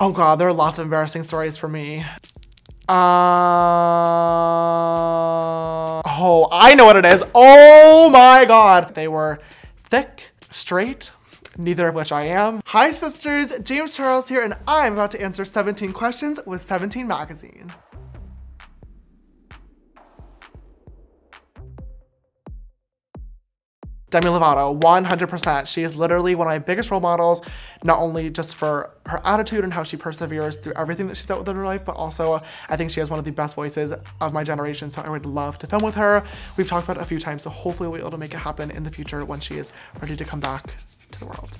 Oh God, there are lots of embarrassing stories for me. Oh, I know what it is. Oh my God. They were thick, straight, neither of which I am. Hi sisters, James Charles here, and I'm about to answer 17 questions with 17 magazine. Demi Lovato, 100%. She is literally one of my biggest role models, not only just for her attitude and how she perseveres through everything that she's dealt with in her life, but also I think she has one of the best voices of my generation, so I would love to film with her. We've talked about it a few times, so hopefully we'll be able to make it happen in the future when she is ready to come back to the world.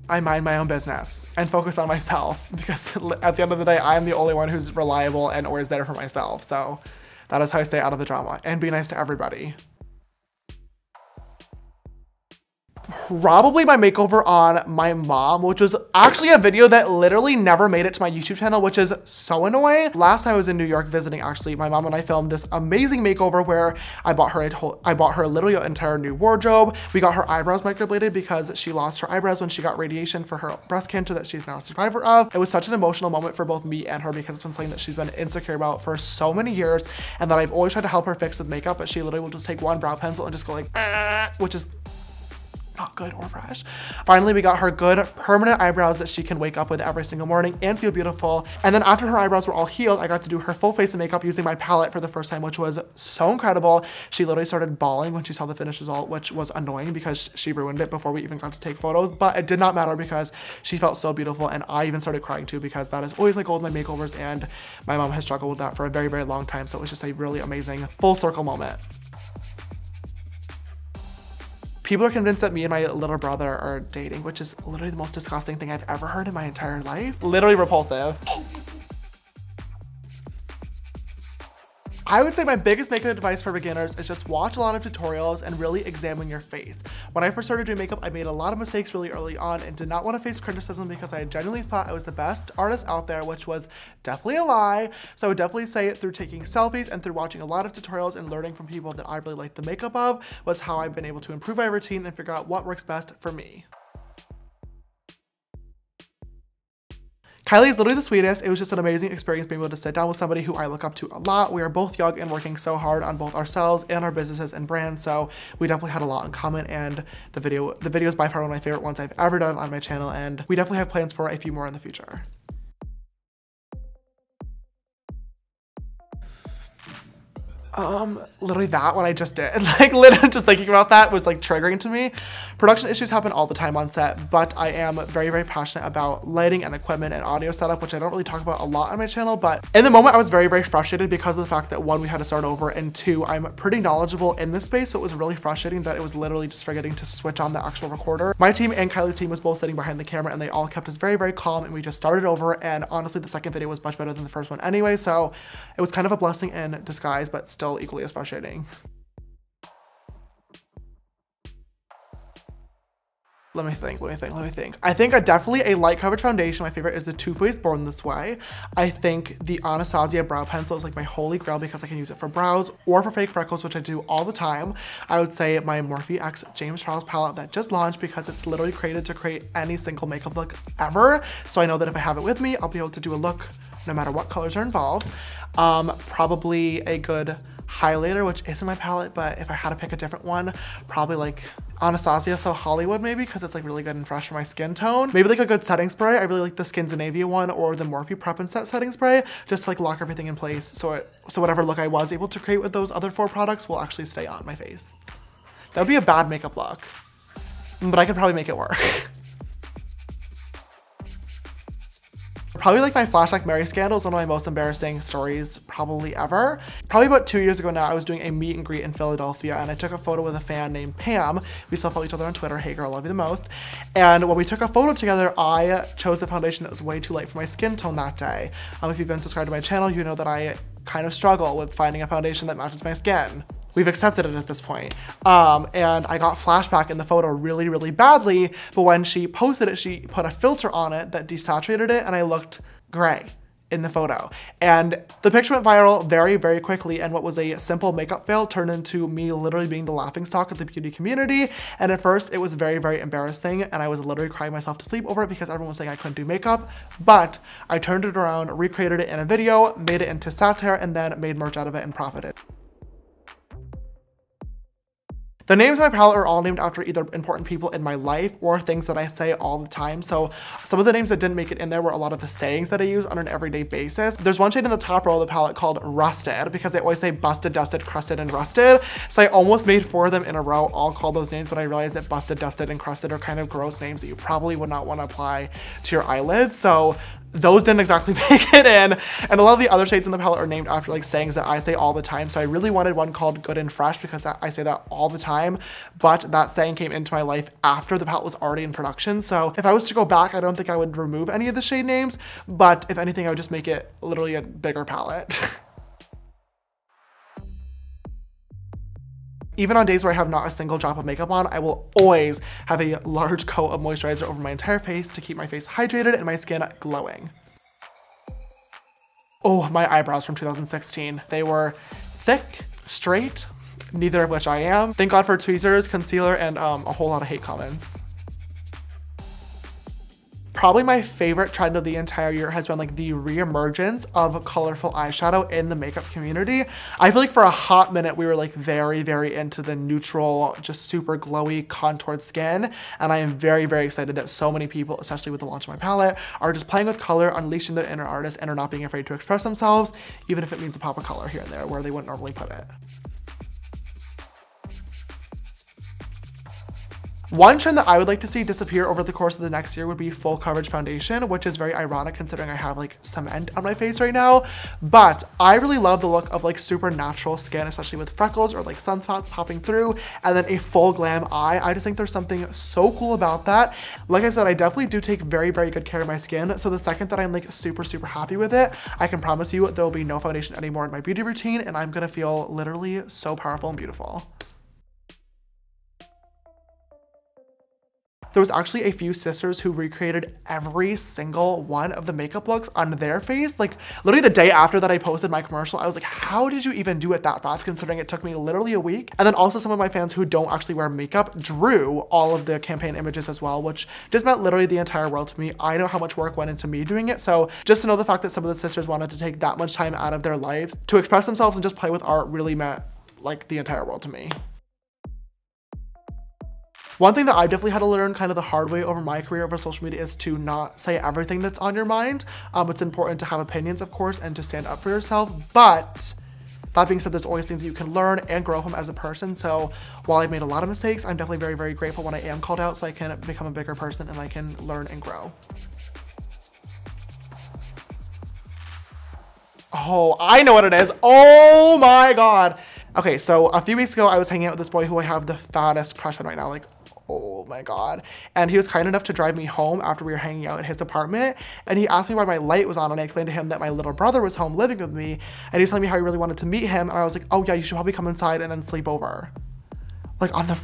I mind my own business and focus on myself because at the end of the day, I'm the only one who's reliable and always there for myself, so that is how I stay out of the drama and be nice to everybody. Probably my makeover on my mom, which was actually a video that literally never made it to my YouTube channel, which is so annoying. Last time I was in New York visiting, actually, my mom and I filmed this amazing makeover where I bought her literally an entire new wardrobe. We got her eyebrows microbladed because she lost her eyebrows when she got radiation for her breast cancer that she's now a survivor of. It was such an emotional moment for both me and her because it's been something that she's been insecure about for so many years and that I've always tried to help her fix with makeup, but she literally will just take one brow pencil and just go like, which is not good or fresh. Finally, we got her good permanent eyebrows that she can wake up with every single morning and feel beautiful. And then after her eyebrows were all healed, I got to do her full face of makeup using my palette for the first time, which was so incredible. She literally started bawling when she saw the finished result, which was annoying because she ruined it before we even got to take photos, but it did not matter because she felt so beautiful, and I even started crying too because that is always my goal with my makeovers, and my mom has struggled with that for a very, very long time, so it was just a really amazing full circle moment. People are convinced that me and my little brother are dating, which is literally the most disgusting thing I've ever heard in my entire life. Literally repulsive. I would say my biggest makeup advice for beginners is just watch a lot of tutorials and really examine your face. When I first started doing makeup, I made a lot of mistakes really early on and did not want to face criticism because I genuinely thought I was the best artist out there, which was definitely a lie. So I would definitely say it through taking selfies and through watching a lot of tutorials and learning from people that I really liked the makeup of was how I've been able to improve my routine and figure out what works best for me. Kylie is literally the sweetest. It was just an amazing experience being able to sit down with somebody who I look up to a lot. We are both young and working so hard on both ourselves and our businesses and brands, so we definitely had a lot in common, and the video is by far one of my favorite ones I've ever done on my channel, and we definitely have plans for a few more in the future. Literally that one I just did. Like literally just thinking about that was like triggering to me. Production issues happen all the time on set, but I am very, very passionate about lighting and equipment and audio setup, which I don't really talk about a lot on my channel, but in the moment I was very, very frustrated because of the fact that one, we had to start over, and two, I'm pretty knowledgeable in this space, so it was really frustrating that it was literally just forgetting to switch on the actual recorder. My team and Kylie's team was both sitting behind the camera, and they all kept us very, very calm, and we just started over, and honestly the second video was much better than the first one anyway, so it was kind of a blessing in disguise, but still equally as frustrating. Let me think. I think definitely a light coverage foundation. My favorite is the Too Faced Born This Way. I think the Anastasia brow pencil is like my holy grail because I can use it for brows or for fake freckles, which I do all the time. I would say my Morphe X James Charles palette that just launched because it's literally created to create any single makeup look ever. So I know that if I have it with me, I'll be able to do a look no matter what colors are involved. Probably a good highlighter, which isn't my palette, but if I had to pick a different one, probably like Anastasia So Hollywood maybe, because it's like really good and fresh for my skin tone. Maybe like a good setting spray. I really like the Skindinavia one or the Morphe Prep and Set setting spray, just to like lock everything in place so whatever look I was able to create with those other 4 products will actually stay on my face. That would be a bad makeup look, but I could probably make it work. Probably like my Flashback Mary scandal is one of my most embarrassing stories probably ever. Probably about 2 years ago now, I was doing a meet and greet in Philadelphia, and I took a photo with a fan named Pam. We still follow each other on Twitter. Hey girl, love you the most. And when we took a photo together, I chose a foundation that was way too light for my skin tone that day. If you've been subscribed to my channel, you know that I kind of struggle with finding a foundation that matches my skin. We've accepted it at this point. And I got flashback in the photo really, really badly, but when she posted it, she put a filter on it that desaturated it, and I looked gray in the photo. And the picture went viral very, very quickly, and what was a simple makeup fail turned into me literally being the laughingstock of the beauty community. And at first it was very, very embarrassing, and I was literally crying myself to sleep over it because everyone was saying I couldn't do makeup. But I turned it around, recreated it in a video, made it into satire, and then made merch out of it and profited. The names of my palette are all named after either important people in my life or things that I say all the time. So some of the names that didn't make it in there were a lot of the sayings that I use on an everyday basis. There's one shade in the top row of the palette called Rusted, because they always say busted, dusted, crusted, and rusted. So I almost made 4 of them in a row, all called those names, but I realized that busted, dusted, and crusted are kind of gross names that you probably would not want to apply to your eyelids. So those didn't exactly make it in. And a lot of the other shades in the palette are named after like sayings that I say all the time. So I really wanted one called Good and Fresh because I say that all the time, but that saying came into my life after the palette was already in production. So if I was to go back, I don't think I would remove any of the shade names, but if anything, I would just make it literally a bigger palette. Even on days where I have not a single drop of makeup on, I will always have a large coat of moisturizer over my entire face to keep my face hydrated and my skin glowing. Oh, my eyebrows from 2016. They were thick, straight, neither of which I am. Thank God for tweezers, concealer, and a whole lot of hate comments. Probably my favorite trend of the entire year has been like the re-emergence of colorful eyeshadow in the makeup community. I feel like for a hot minute, we were like very, very into the neutral, just super glowy contoured skin. And I am very, very excited that so many people, especially with the launch of my palette, are just playing with color, unleashing their inner artist, and are not being afraid to express themselves, even if it means a pop of color here and there where they wouldn't normally put it. One trend that I would like to see disappear over the course of the next year would be full coverage foundation, which is very ironic considering I have like cement on my face right now. But I really love the look of like super natural skin, especially with freckles or like sunspots popping through, and then a full glam eye. I just think there's something so cool about that. Like I said, I definitely do take very, very good care of my skin. So the second that I'm like super, super happy with it, I can promise you there will be no foundation anymore in my beauty routine, and I'm gonna feel literally so powerful and beautiful. There was actually a few sisters who recreated every single one of the makeup looks on their face. Like literally the day after that I posted my commercial, I was like, how did you even do it that fast considering it took me literally a week? And then also some of my fans who don't actually wear makeup drew all of the campaign images as well, which just meant literally the entire world to me. I know how much work went into me doing it. So just to know the fact that some of the sisters wanted to take that much time out of their lives to express themselves and just play with art really meant like the entire world to me. One thing that I definitely had to learn kind of the hard way over my career over social media is to not say everything that's on your mind. It's important to have opinions, of course, and to stand up for yourself. But that being said, there's always things that you can learn and grow from as a person. So while I've made a lot of mistakes, I'm definitely very, very grateful when I am called out so I can become a bigger person and I can learn and grow. Oh, I know what it is. Oh my God. Okay, so a few weeks ago, I was hanging out with this boy who I have the fattest crush on right now. Like, oh my God. And he was kind enough to drive me home after we were hanging out at his apartment. And he asked me why my light was on. And I explained to him that my little brother was home living with me. And he's telling me how he really wanted to meet him. And I was like, oh yeah, you should probably come inside and then sleep over. Like on the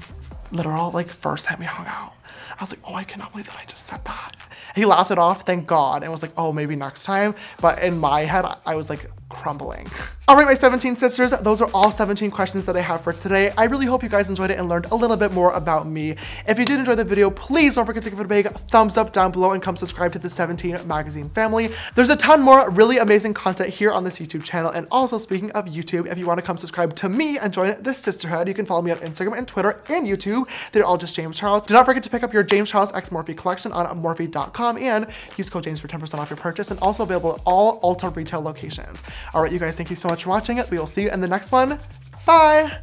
literal like first time we hung out. I was like, oh, I cannot believe that I just said that. He laughed it off, thank God, and was like, oh, maybe next time. But in my head, I was like crumbling. All right, my 17 sisters, those are all 17 questions that I have for today. I really hope you guys enjoyed it and learned a little bit more about me. If you did enjoy the video, please don't forget to give it a big thumbs up down below and come subscribe to the 17 magazine family. There's a ton more really amazing content here on this YouTube channel. And also speaking of YouTube, if you want to come subscribe to me and join this sisterhood, you can follow me on Instagram and Twitter and YouTube. They're all just James Charles. Do not forget to pick up your James Charles X Morphe collection on Morphe.com and use code James for 10% off your purchase, and also available at all Ulta retail locations. All right, you guys, thank you so much for watching it. We will see you in the next one. Bye.